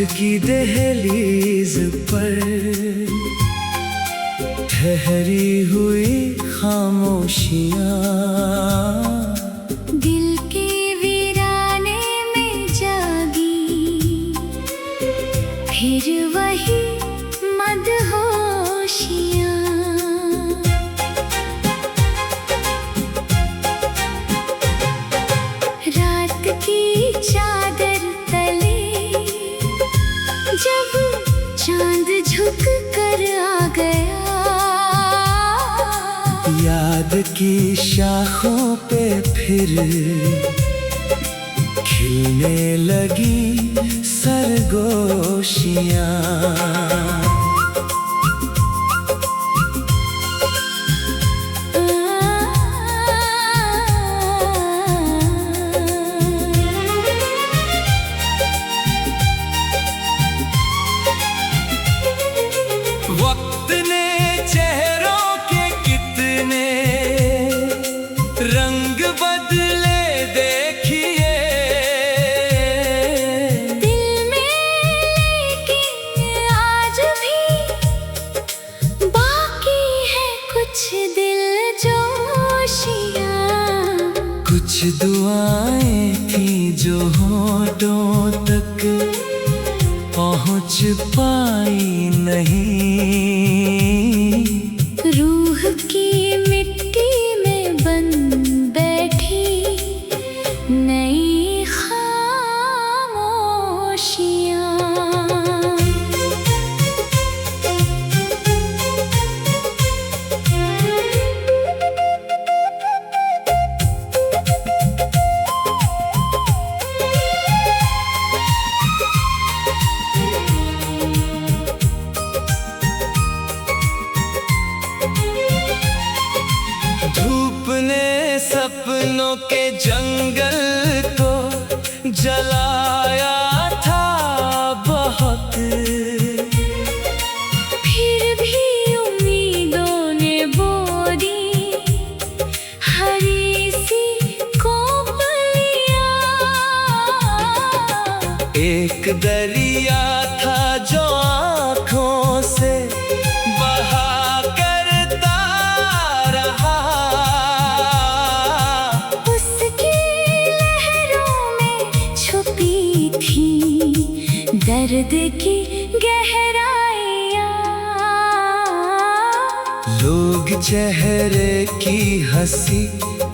की दहलीज पर ठहरी हुई खामोशियाँ, दिल के वीराने में जागी फिर वही मदहोशियाँ। रात की चादर तले जब चांद झुक कर आ गया, याद की शाखों पे फिर खिलने लगी सरगोशियाँ। वक्त ने चेहरों के कितने रंग बदले देखिए, दिल में लेकिन आज भी बाकी है कुछ दिलजोशियाँ। कुछ दुआएं थी जो होठों तक पहुँच पाई नहीं, रूह की मिट्टी में बन बैठी नई खामोशियाँ। धूप ने सपनों के जंगल को जलाया था बहुत, फिर भी उम्मीदों ने बो दी हरी सी कोपलियाँ। एक दरिया था जो आँखों से बहा करता रहा, उसकी लहरों में छुपी थी दर्द की गहराइयाँ। लोग चेहरे की हंसी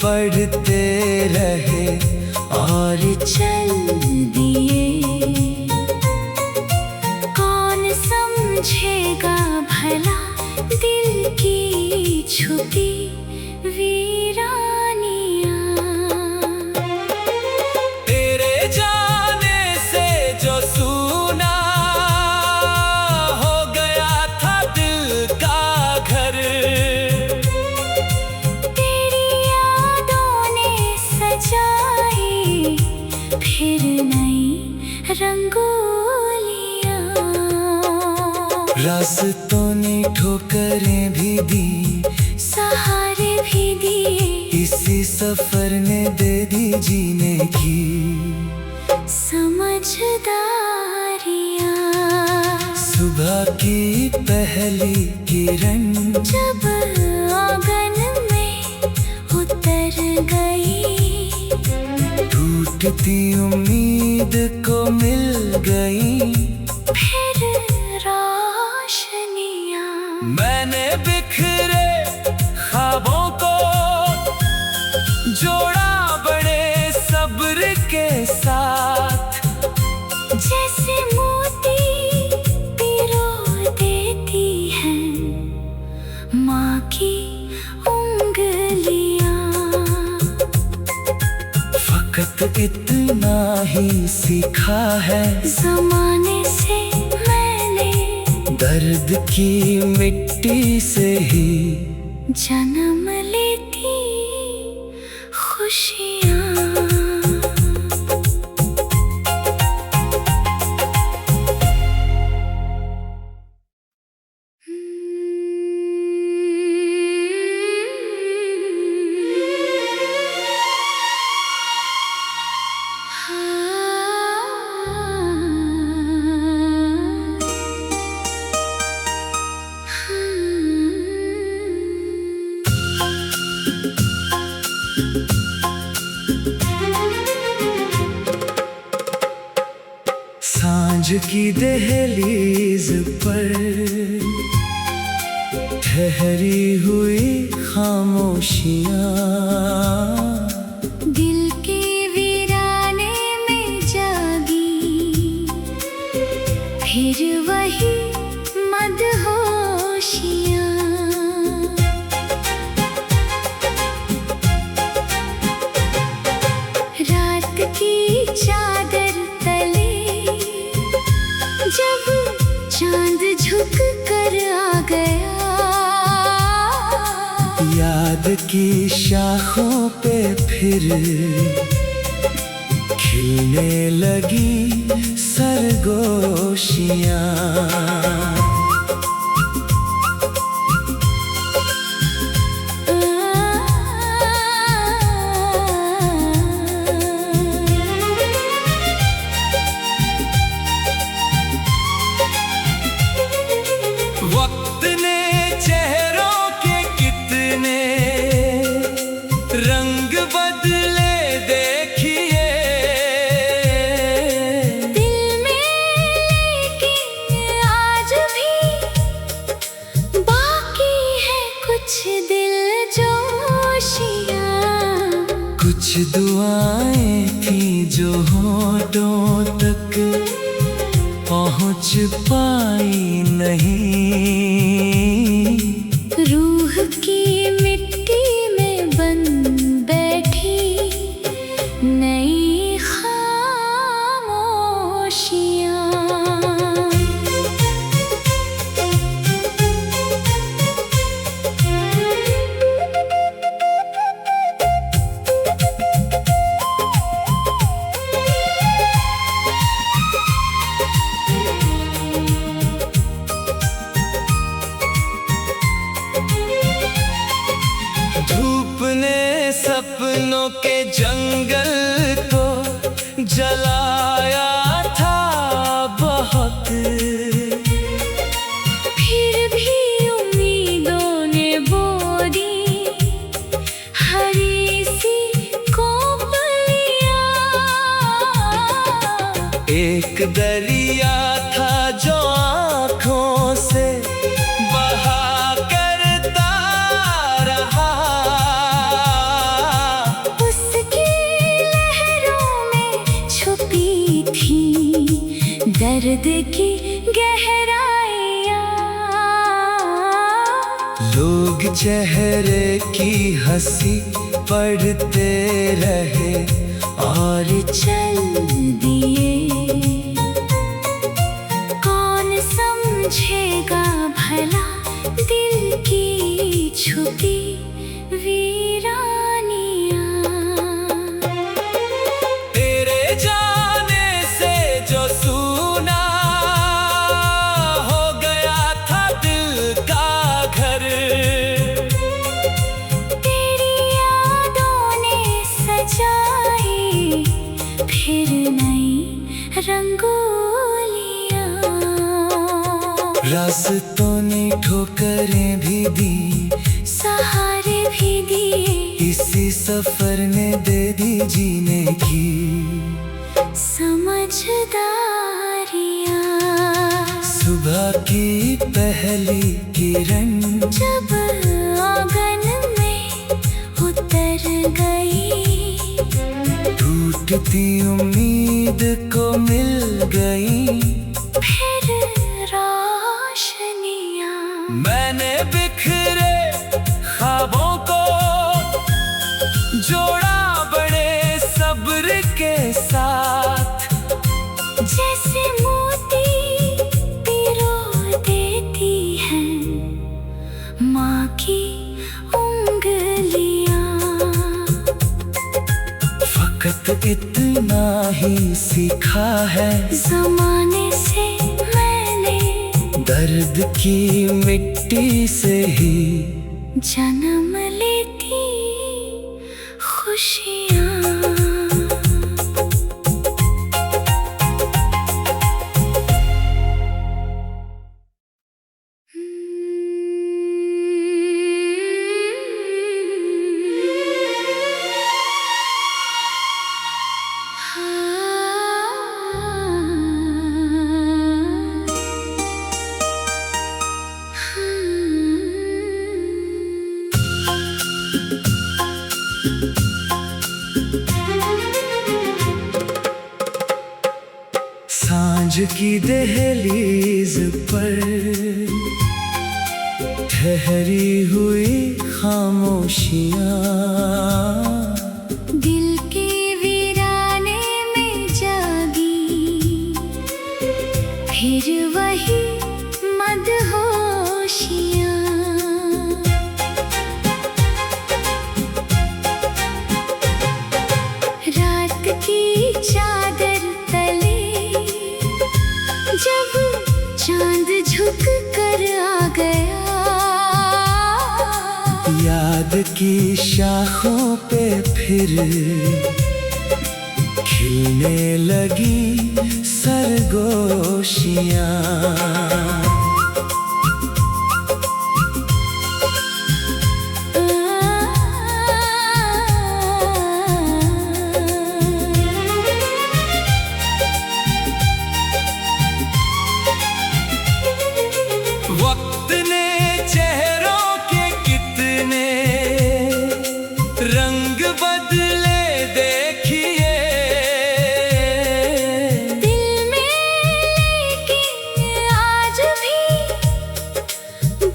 पढ़ते रहे और चल दिए, कौन समझेगा भला दिल की छुपी वीरानियाँ। तेरे जाने से जो सूना हो गया था दिल का घर, तेरी यादों ने सजाई फिर नई रंगोलियाँ। रास्तों ने ठोकरें भी दी, सहारे भी दिए, इसी सफर ने दे दी जीने की समझदारियाँ। सुबह की पहली किरण जब आंगन में उतर गई, टूटती उम्मीद को मिल गई फिर रोशनियाँ। मैंने बिखरे ख्वाबों को जोड़ा बड़े सब्र के साथ, जैसे मोती पिरो देती हैं माँ की उंगलियाँ। फकत इतना ही सीखा है ज़माने से मैंने, दर्द की मिट्टी से ही जन्म लेती खुशियाँ। दहलीज पर ठहरी हुई खामोशियाँ, दिल के वीराने में जागी फिर वही मदहोशियाँ। रात की चादर तले जब चांद झुक कर आ गया, याद की शाखों पे फिर खिलने लगी सरगोशियाँ। वक्त ने चेहरों के कितने रंग बदले देखिए, दिल में लेकिन आज भी बाकी है कुछ दिलजोशियाँ। कुछ दुआएं थी जो होठों तक पहुँच पाई नहीं, रूह की मिट्टी में बन बैठी नई खामोशियाँ। धूप ने सपनों के जंगल को जलाया था बहुत, फिर भी उम्मीदों ने बो दी हरी सी कोपलियाँ। एक दरिया था जो आँखों से बहा करता रहा, उसकी लहरों में छुपी थी दर्द की गहराइयाँ। लोग चेहरे की हंसी पढ़ते रहे और चल दिए, कौन समझेगा भला दिल की छुपी वीरानियाँ। तेरे जाने से जो सूना हो गया था दिल का घर, तेरी यादों ने सजाई फिर नई रंगोलियाँ। रास्तों ने ठोकरें भी दी, सहारे भी दिए, इसी सफर ने दे दी जीने की समझदारियाँ। सुबह की पहली किरण जब आंगन में उतर गई, टूटती उम्मीद को मिल गई फिर रोशनियाँ। मैंने बिखरे ख्वाबों को जोड़ा बड़े सब्र के साथ, जैसे मोती पिरो देती हैं माँ की उंगलियाँ। फकत इतना ही सीखा है ज़माने से मैंने दर्द की मिट्टी से ही जन्म लेती खुशियाँ। की दहलीज पर ठहरी हुई खामोशियाँ, दिल के वीराने में जागी फिर वही मदहोशियाँ। रात की चादर तले जब चांद झुक कर आ गया, याद की शाखों पे फिर खिलने लगी सरगोशियाँ। वक्त ने चेहरों के कितने रंग बदले देखिए, दिल में लेकिन आज भी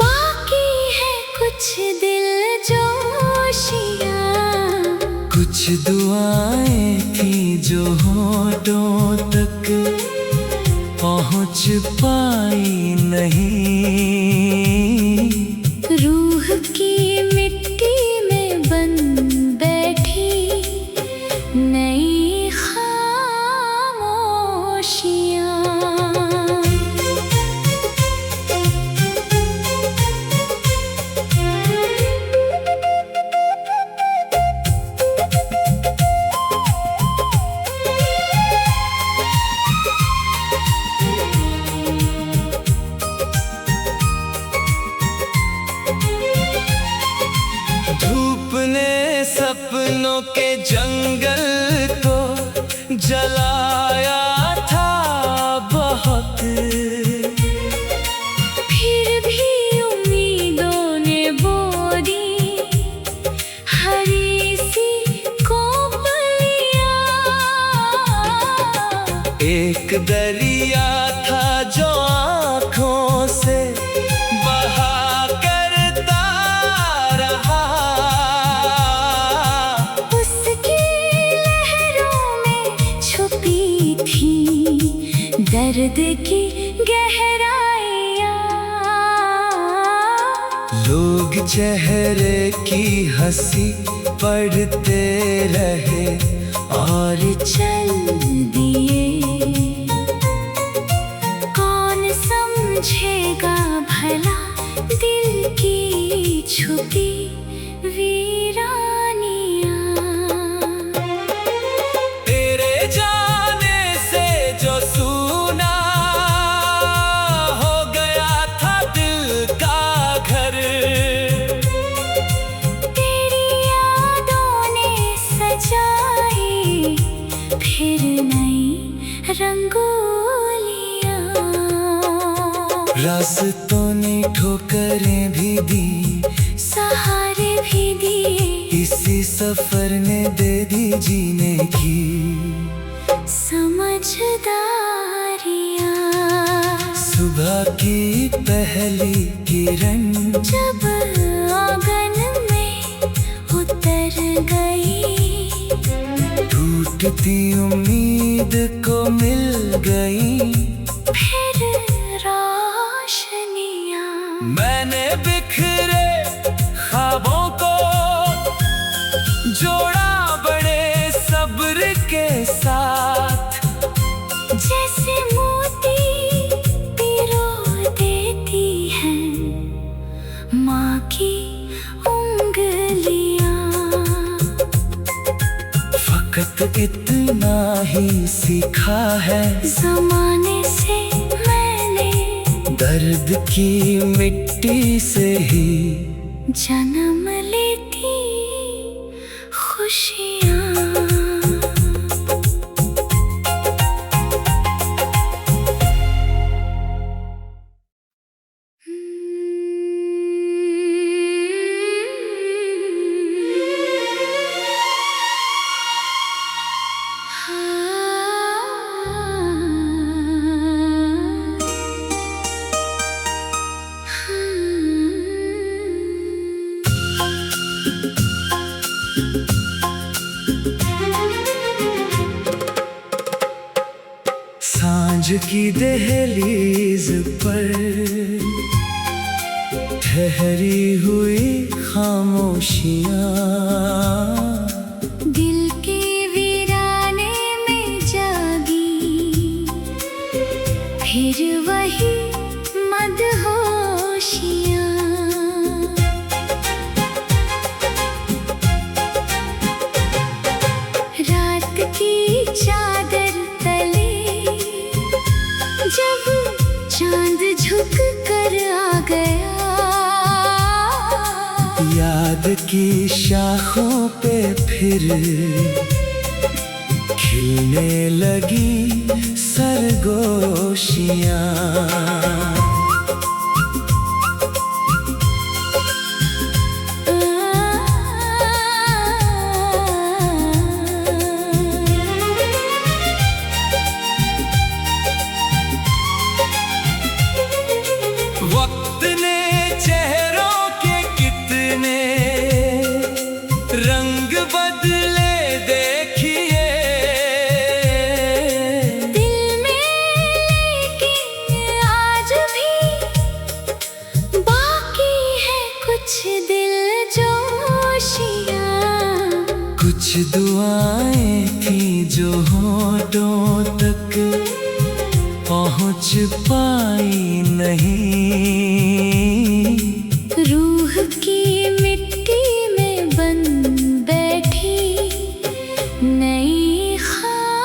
बाकी है कुछ दिलजोशियाँ। कुछ दुआएं थी जो होठों तक पहुँच पाई नहीं, रूह की मिट्टी में बन बैठी नई खामोशियाँ। धूप ने सपनों के जंगल को जलाया था बहुत, फिर भी उम्मीदों ने बोरी हरी सी कोपलियाँ। एक दरिया था जो आँखों से बहा करता रहा, उसकी लहरों में छुपी थी दर्द की गहराइयाँ। लोग चेहरे की हंसी पढ़ते रहे और चल दिए, कौन समझेगा भला दिल की छुपी वीरानियाँ। तेरे जाने से जो सूना हो गया था दिल का घर, तेरी यादों ने सजाई फिर नई रंगोलियाँ। रास्तों ने ठोकरें भी दी, सहारे भी दिए, इसी सफर ने दे दी जीने की समझदारियाँ। सुबह की पहली किरण जब आंगन में उतर गई, टूटती उम्मीद को मिल गई फिर रोशनियाँ। मैंने बिखरे ख्वाबों को जोड़ा बड़े सब्र के साथ, जैसे मोती पिरो देती हैं माँ की उंगलियाँ। फकत इतना ही सीखा है ज़माने से मैंने दर्द की मिट्टी से ही जन्म लेती खुशियाँ। की दहलीज पर ठहरी हुई खामोशियाँ, दिल के वीराने में जागी फिर वही मदहोशियाँ। रात की चादर तले जब चांद झुक कर आ गया, याद की शाखों पे फिर खिलने लगी सरगोशियाँ। वक्त ने चेहरों के कितने रंग बदले देखिए, दिल में लेकिन आज भी बाकी है कुछ दिलजोशियाँ। कुछ दुआएं थी जो होठों तक पहुँच पाई नहीं, रूह की मिट्टी में बन बैठी नई खामोशियाँ।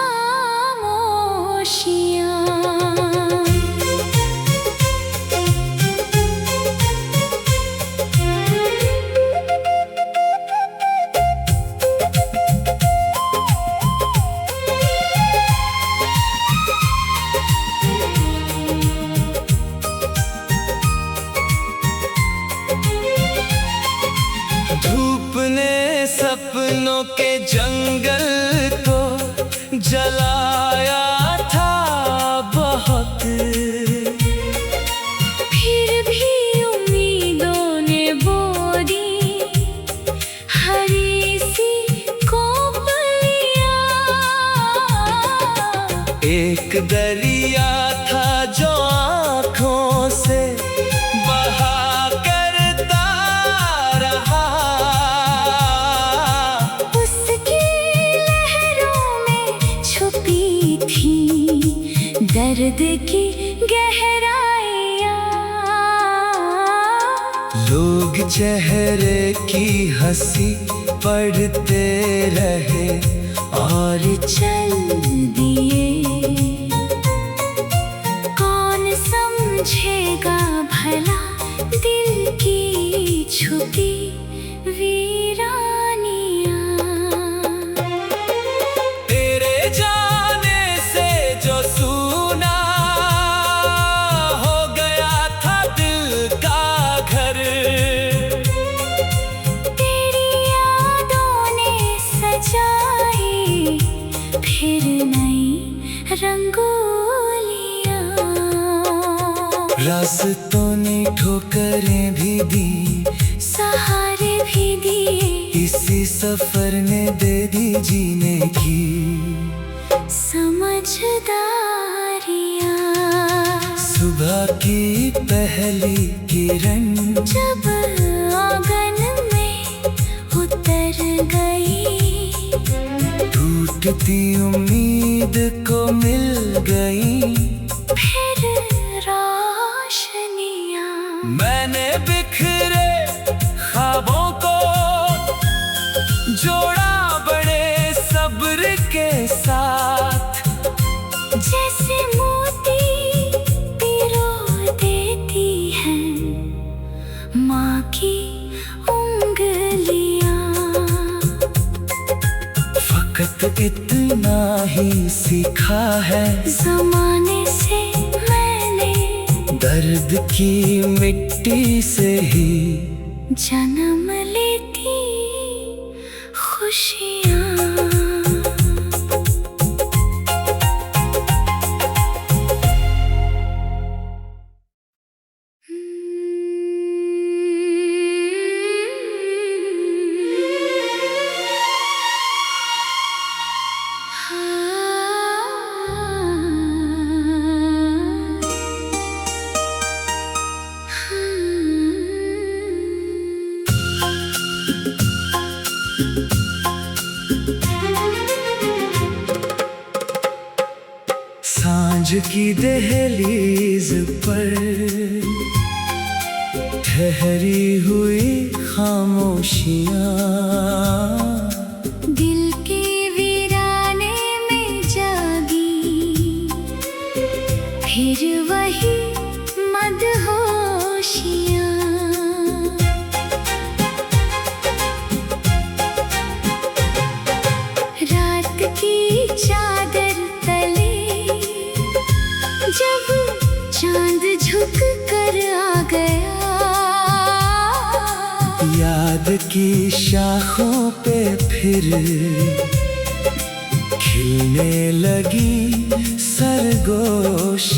धूप ने सपनों के जंगल को जलाया था बहुत, फिर भी उम्मीदों ने बो दी हरी सी कोपलियाँ। एक दरिया था जो आँखों से बहा करता रहा, उसकी लहरों में छुपी थी दर्द की गहराइयाँ। लोग चेहरे की हंसी पढ़ते रहे और चल दिए, कौन समझेगा भला दिल की छुपी वीरानियाँ। तेरे जाने से जो सूना हो गया था दिल का घर, तेरी यादों ने सजाई फिर नई रंगोलियाँ। रास्तों ने ठोकरें भी दी, सहारे भी दिए, इसी सफर ने दे दी जीने की समझदारियाँ। सुबह की पहली किरण जब आंगन में उतर गई, टूटती उम्मीद को मिल गई फिर रोशनियाँ। मैंने बिखरे ख्वाबों को जोड़ा बड़े सब्र के साथ, जैसे मोती पिरो देती हैं माँ की उंगलियाँ। फकत इतना ही सीखा है ज़माने से मैंने दर्द की मिट्टी से ही जन्म लेती खुशियाँ। की दहलीज पर ठहरी हुई खामोशियाँ, दिल के वीराने में जागी फिर वही मदहोशियाँ। रात की चादर तले जब चांद झुक कर आ गया, याद की शाखों पे फिर खिलने लगी सरगोशियाँ।